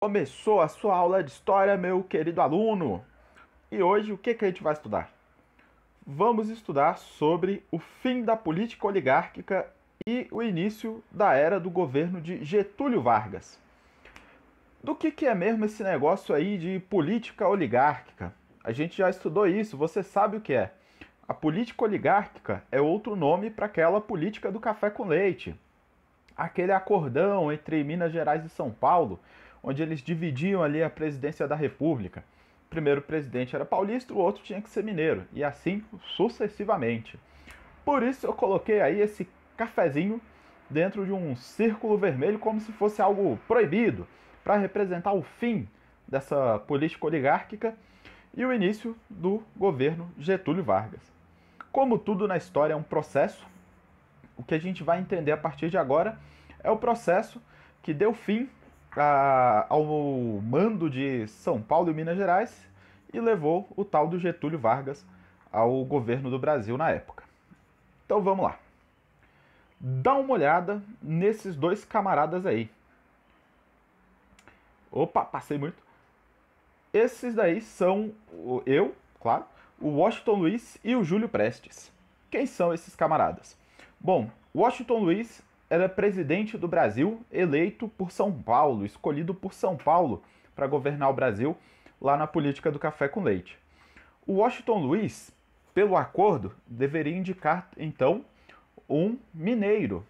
Começou a sua aula de história, meu querido aluno. E hoje o que a gente vai estudar? Vamos estudar sobre o fim da política oligárquica e o início da era do governo de Getúlio Vargas. Do que é mesmo esse negócio aí de política oligárquica? A gente já estudou isso, você sabe o que é. A política oligárquica é outro nome para aquela política do café com leite. Aquele acordão entre Minas Gerais e São Paulo, onde eles dividiam ali a presidência da República. O primeiro presidente era paulista, o outro tinha que ser mineiro, e assim sucessivamente. Por isso eu coloquei aí esse cafezinho dentro de um círculo vermelho como se fosse algo proibido, para representar o fim dessa política oligárquica e o início do governo Getúlio Vargas. Como tudo na história é um processo, o que a gente vai entender a partir de agora é o processo que deu fim ao mando de São Paulo e Minas Gerais e levou o tal do Getúlio Vargas ao governo do Brasil na época. Então vamos lá. Dá uma olhada nesses dois camaradas aí. Opa, passei muito. Esses daí são eu, claro, o Washington Luiz e o Júlio Prestes. Quem são esses camaradas? Bom, Washington Luiz era presidente do Brasil, eleito por São Paulo, escolhido por São Paulo para governar o Brasil lá na política do café com leite. O Washington Luiz, pelo acordo, deveria indicar então um mineiro.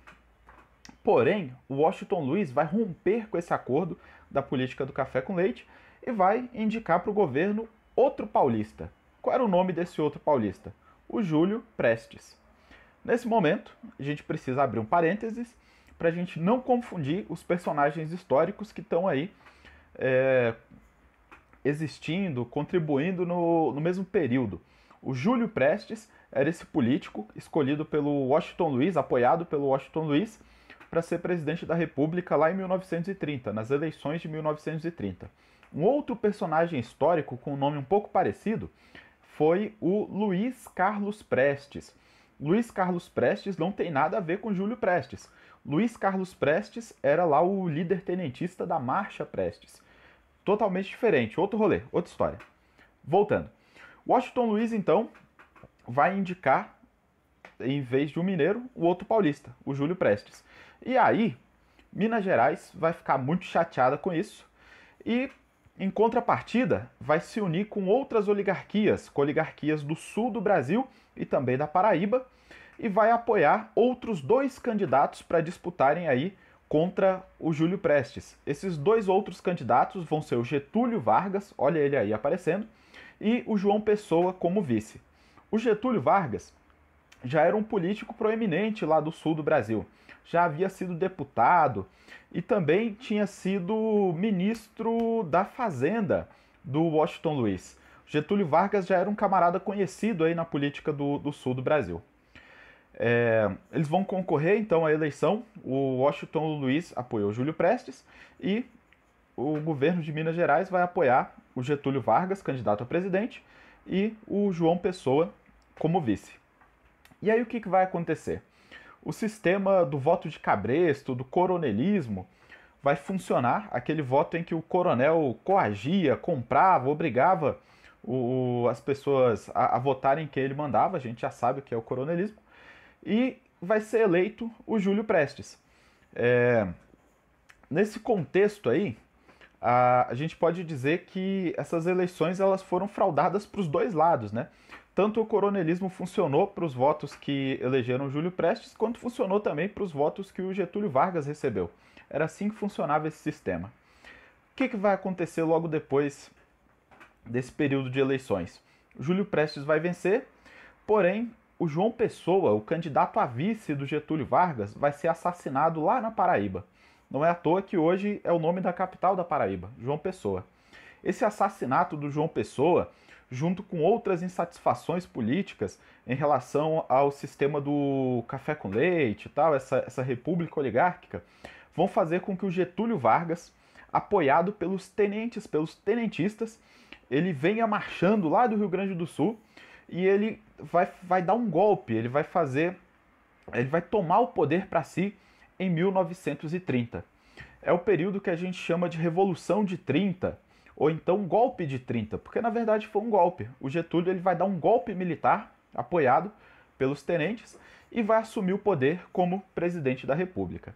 Porém, o Washington Luiz vai romper com esse acordo da política do café com leite e vai indicar para o governo outro paulista. Qual era o nome desse outro paulista? O Júlio Prestes. Nesse momento, a gente precisa abrir um parênteses para a gente não confundir os personagens históricos que estão aí existindo, contribuindo no mesmo período. O Júlio Prestes era esse político escolhido pelo Washington Luiz, apoiado pelo Washington Luiz, para ser presidente da República lá em 1930, nas eleições de 1930. Um outro personagem histórico com um nome um pouco parecido foi o Luiz Carlos Prestes. Luiz Carlos Prestes não tem nada a ver com Júlio Prestes. Luiz Carlos Prestes era lá o líder tenentista da Marcha Prestes. Totalmente diferente, outro rolê, outra história. Voltando. Washington Luiz, então, vai indicar, em vez de um mineiro, o outro paulista, o Júlio Prestes. E aí, Minas Gerais vai ficar muito chateada com isso e, em contrapartida, vai se unir com outras oligarquias, com oligarquias do sul do Brasil e também da Paraíba, e vai apoiar outros dois candidatos para disputarem aí contra o Júlio Prestes. Esses dois outros candidatos vão ser o Getúlio Vargas, olha ele aí aparecendo, e o João Pessoa como vice. O Getúlio Vargas já era um político proeminente lá do sul do Brasil. Já havia sido deputado e também tinha sido ministro da Fazenda do Washington Luiz. Getúlio Vargas já era um camarada conhecido aí na política do sul do Brasil. Eles vão concorrer então à eleição. O Washington Luiz apoiou Júlio Prestes e o governo de Minas Gerais vai apoiar o Getúlio Vargas, candidato a presidente, e o João Pessoa como vice. E aí o que vai acontecer? O sistema do voto de cabresto, do coronelismo, vai funcionar, aquele voto em que o coronel coagia, comprava, obrigava as pessoas a votarem quem ele mandava, a gente já sabe o que é o coronelismo, e vai ser eleito o Júlio Prestes. Nesse contexto aí, a gente pode dizer que essas eleições elas foram fraudadas para os dois lados, né? Tanto o coronelismo funcionou para os votos que elegeram Júlio Prestes, quanto funcionou também para os votos que o Getúlio Vargas recebeu. Era assim que funcionava esse sistema. O que vai acontecer logo depois desse período de eleições? O Júlio Prestes vai vencer, porém o João Pessoa, o candidato a vice do Getúlio Vargas, vai ser assassinado lá na Paraíba. Não é à toa que hoje é o nome da capital da Paraíba, João Pessoa. Esse assassinato do João Pessoa, junto com outras insatisfações políticas em relação ao sistema do café com leite e tal, essa república oligárquica, vão fazer com que o Getúlio Vargas, apoiado pelos tenentes, pelos tenentistas, ele venha marchando lá do Rio Grande do Sul e ele vai dar um golpe, ele vai tomar o poder para si em 1930. é o período que a gente chama de Revolução de 30, ou então golpe de 30, porque na verdade foi um golpe. O Getúlio ele vai dar um golpe militar apoiado pelos tenentes e vai assumir o poder como presidente da República.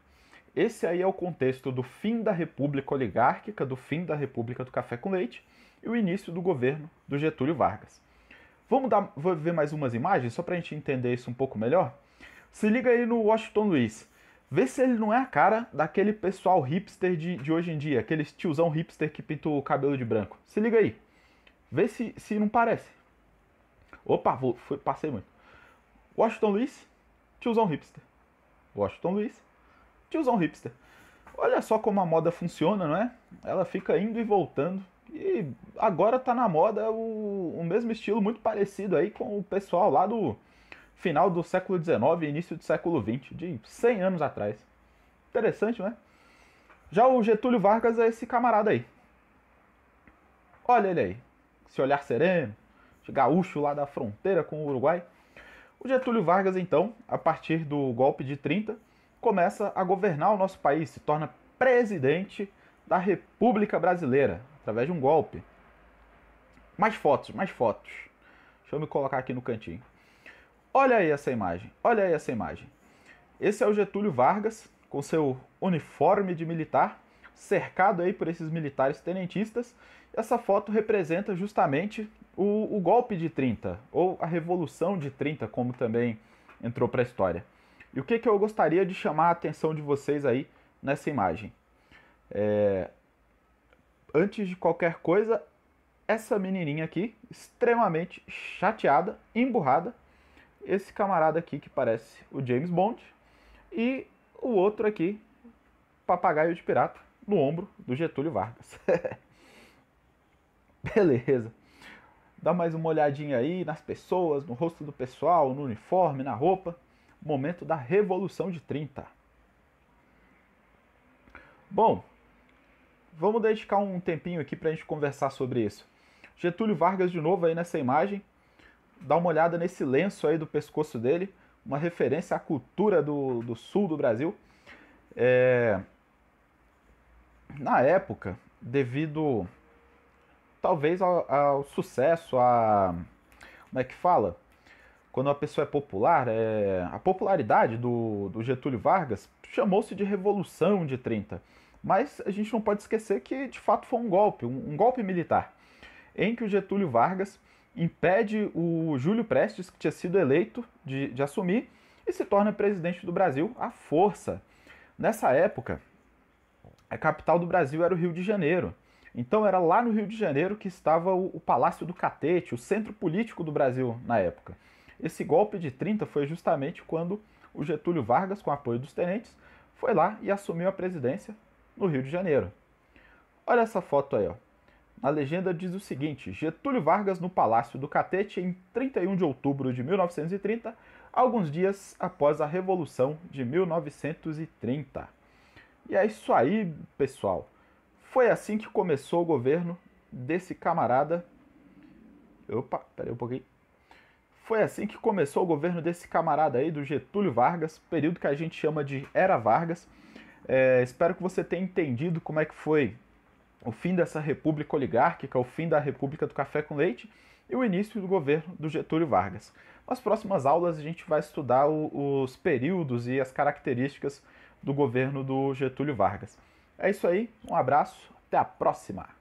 Esse aí é o contexto do fim da República Oligárquica, do fim da República do Café com Leite e o início do governo do Getúlio Vargas. Vou ver mais umas imagens só para a gente entender isso um pouco melhor? Se liga aí no Washington Luiz. Vê se ele não é a cara daquele pessoal hipster de hoje em dia, aqueles tiozão hipster que pinta o cabelo de branco. Se liga aí. Vê se não parece. Opa, passei muito. Washington Luiz, tiozão hipster. Washington Luiz, tiozão hipster. Olha só como a moda funciona, não é? Ela fica indo e voltando. E agora tá na moda o mesmo estilo muito parecido aí com o pessoal lá do final do século XIX e início do século XX, de 100 anos atrás. Interessante, né? Já o Getúlio Vargas é esse camarada aí. Olha ele aí. Esse olhar sereno, esse gaúcho lá da fronteira com o Uruguai. O Getúlio Vargas, então, a partir do golpe de 30, começa a governar o nosso país, se torna presidente da República Brasileira, através de um golpe. Mais fotos, mais fotos. Deixa eu me colocar aqui no cantinho. Olha aí essa imagem, olha aí essa imagem. Esse é o Getúlio Vargas, com seu uniforme de militar, cercado aí por esses militares tenentistas. Essa foto representa justamente o golpe de 30, ou a Revolução de 30, como também entrou para a história. E o que eu gostaria de chamar a atenção de vocês aí nessa imagem? Antes de qualquer coisa, essa menininha aqui, extremamente chateada, emburrada, esse camarada aqui que parece o James Bond, e o outro aqui, papagaio de pirata, no ombro do Getúlio Vargas. Beleza. Dá mais uma olhadinha aí nas pessoas, no rosto do pessoal, no uniforme, na roupa. Momento da Revolução de 30. Bom, vamos dedicar um tempinho aqui para a gente conversar sobre isso. Getúlio Vargas de novo aí nessa imagem. Dá uma olhada nesse lenço aí do pescoço dele. Uma referência à cultura do sul do Brasil. Na época, devido talvez ao sucesso, como é que fala? Quando a pessoa é popular, a popularidade do Getúlio Vargas chamou-se de Revolução de 30. Mas a gente não pode esquecer que de fato foi um golpe militar, em que o Getúlio Vargas impede o Júlio Prestes, que tinha sido eleito, de assumir e se torna presidente do Brasil à força. Nessa época, a capital do Brasil era o Rio de Janeiro. Então era lá no Rio de Janeiro que estava o Palácio do Catete, o centro político do Brasil na época. Esse golpe de 30 foi justamente quando o Getúlio Vargas, com apoio dos tenentes, foi lá e assumiu a presidência no Rio de Janeiro. Olha essa foto aí, ó. Na legenda diz o seguinte: Getúlio Vargas no Palácio do Catete em 31 de outubro de 1930, alguns dias após a Revolução de 1930. E é isso aí, pessoal. Foi assim que começou o governo desse camarada. Opa, peraí um pouquinho. Foi assim que começou o governo desse camarada aí, do Getúlio Vargas, período que a gente chama de Era Vargas. Espero que você tenha entendido como é que foi o fim dessa república oligárquica, o fim da República do Café com Leite e o início do governo do Getúlio Vargas. Nas próximas aulas a gente vai estudar os períodos e as características do governo do Getúlio Vargas. É isso aí, um abraço, até a próxima!